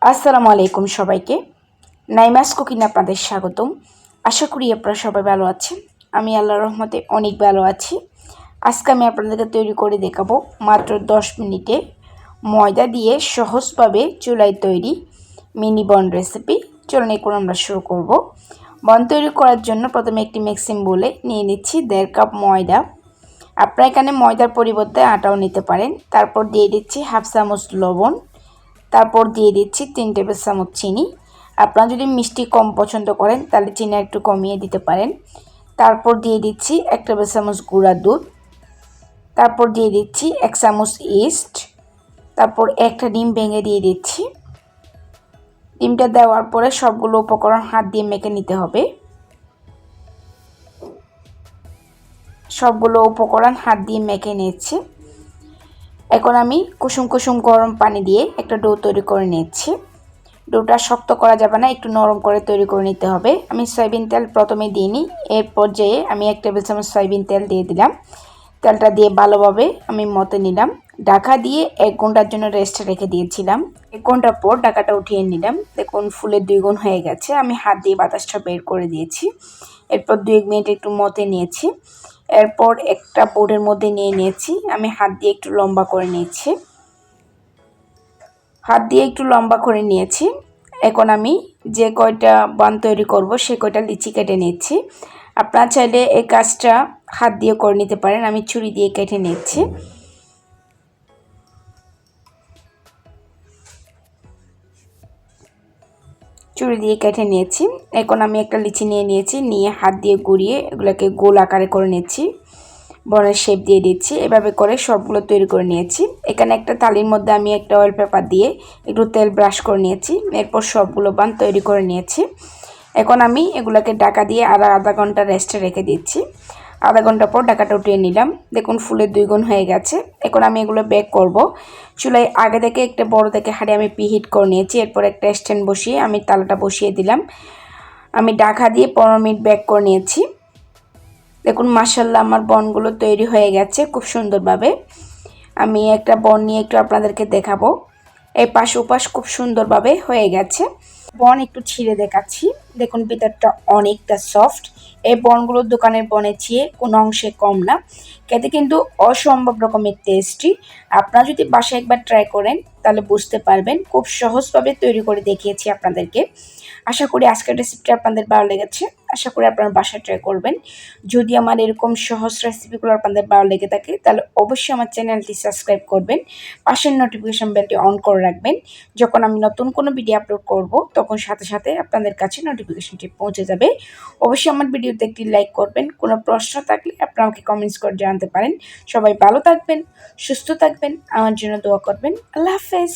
আসসালামু আলাইকুম সবাইকে। নাইমাস কুকিং আপনাদের স্বাগতম। আশা করি আপনারা সবাই ভালো আছেন। আমি আল্লাহর রহমতে অনেক ভালো আছি। আজকে আমি আপনাদেরকে তৈরি করে দেখাবো মাত্র 10 মিনিটে ময়দা দিয়ে সহজভাবে চুলায় তৈরি মিনি বন রেসিপি। চলুন এখন আমরা শুরু করব। বন তৈরি করার জন্য প্রথমে একটি মিক্সিং বোলে নিয়ে নিচ্ছি 1.5 কাপ ময়দা। আপনারা এখানে ময়দার পরিবর্তে আটাও নিতে পারেন। তারপর দিয়ে দিচ্ছি হাফ চামচ লবণ। তারপর দিয়ে দিচ্ছি 3 টেবিল চামচ চিনি। আপনারা যদি মিষ্টি কম পছন্দ করেন তাহলে চিনি একটু কমিয়ে দিতে পারেন। তারপর দিয়ে দিচ্ছি 1 টেবিল চামচ গুঁড়া দুধ। তারপর দিয়ে দিচ্ছি 1 চামচ ইস্ট। তারপর একটা ডিম ভেঙে দিয়ে দিচ্ছি। ডিমটা দেওয়ার পরে সবগুলো উপকরণ হাত দিয়ে মেখে নিতে হবে। সবগুলো উপকরণ হাত দিয়ে মেখে নিচ্ছি। এখন আমি কুসুম কুসুম গরম পানি দিয়ে একটা ডো তৈরি করে নিচ্ছি। ডোটা শক্ত করা যাবে না, একটু নরম করে তৈরি করে নিতে হবে। আমি সয়াবিন তেল প্রথমে দিইনি, এর পর্যায়ে আমি 1 টেবিল চামচ সয়াবিন তেল দিয়ে দিলাম। তেলটা দিয়ে ভালোভাবে আমি মতে নিলাম। ঢাকা দিয়ে 1 ঘন্টার জন্য রেস্ট রেখে দিয়েছিলাম। 1 ঘন্টা পর ঢাকাটা উঠিয়ে নিলাম। দেখুন ফুলে 2 গুণ হয়ে গেছে। আমি হাত দিয়ে বাতাসটা বের করে দিয়েছি। এরপর 2 মিনিট একটু মতে নিয়েছি। এরপর একটা বোর্ডের মধ্যে নিয়ে নিয়েছি। আমি হাত দিয়ে একটু লম্বা করে নিয়েছি। হাত দিয়ে একটু লম্বা করে নিয়েছি। এখন আমি যে কয়টা বান তৈরি করব সে কয়টা লিচি কেটে নিচ্ছি। আপনারা চাইলে এই কাজটা হাত দিয়ে করে নিতে পারেন। আমি ছুরি দিয়ে কেটে নিচ্ছি। ছুরি দিয়ে কেটে নিয়েছি। এখন আমি একটা লিচি নিয়ে নিয়ে হাত দিয়ে ঘুরিয়ে এগুলোকে গোল আকারে করে নিচ্ছি। বনের শেপ দিয়ে দিচ্ছি। এভাবে করে সবগুলো তৈরি করে নিয়েছি। এখানে একটা থালির মধ্যে আমি একটা অয়েল পেপার দিয়ে একটু তেল ব্রাশ করে নিয়েছি। এরপর সবগুলো বান তৈরি করে নিয়েছি। এখন আমি এগুলোকে ঢাকা দিয়ে আধা ঘন্টা রেস্টে রেখে দিচ্ছি। আধা ঘন্টা পর ঢাকাটা উঠিয়ে নিলাম। দেখুন ফুলের 2 গুণ হয়ে গেছে। এখন আমি এগুলো বেক করব। চুলায় আগে থেকে একটা বড় থেকে হাঁড়ি আমি প্রিহিট করে নিয়েছি। এরপর একটা স্ট্যান্ড বসিয়ে আমি তালাটা বসিয়ে দিলাম। আমি ঢাকা দিয়ে 15 মিনিট বেক করে নিয়েছি। দেখুন মাশাআল্লাহ আমার বনগুলো তৈরি হয়ে গেছে খুব সুন্দরভাবে। আমি একটা বন নিয়ে একটু আপনাদেরকে দেখাবো। এই পাশ ওপাশ খুব সুন্দরভাবে হয়ে গেছে। বন একটু ছিঁড়ে দেখাচ্ছি। দেখুন ভিতরটা অনেকটা সফট। এই বনগুলো দোকানের বনের চেয়ে কোনো অংশে কম না। খেতে কিন্তু অসম্ভব রকমের টেস্টি। আপনারা যদি বাসায় একবার ট্রাই করেন তাহলে বুঝতে পারবেন। খুব সহজভাবে তৈরি করে দেখিয়েছি আপনাদেরকে। আশা করি আজকের রেসিপিটা আপনাদের ভালো লেগেছে। আশা করি আপনারা বাসায় ট্রাই করবেন। যদি আমার এরকম সহজ রেসিপিগুলো আপনাদের ভালো লেগে থাকে তাহলে অবশ্যই আমার চ্যানেলটি সাবস্ক্রাইব করবেন। পাশের নোটিফিকেশন বেলটি অন করে রাখবেন। যখন আমি নতুন কোনো ভিডিও আপলোড করব তখন সাথে সাথে আপনাদের কাছে নোটিফিকেশনটি পৌঁছে যাবে। অবশ্যই আমার ভিডিওতে একটি লাইক করবেন। কোনো প্রশ্ন থাকলে আপনারা আমাকে কমেন্টস করে জানাতে পারেন। সবাই ভালো থাকবেন, সুস্থ থাকবেন, আমার জন্য দোয়া করবেন। আল্লাহ হাফেজ।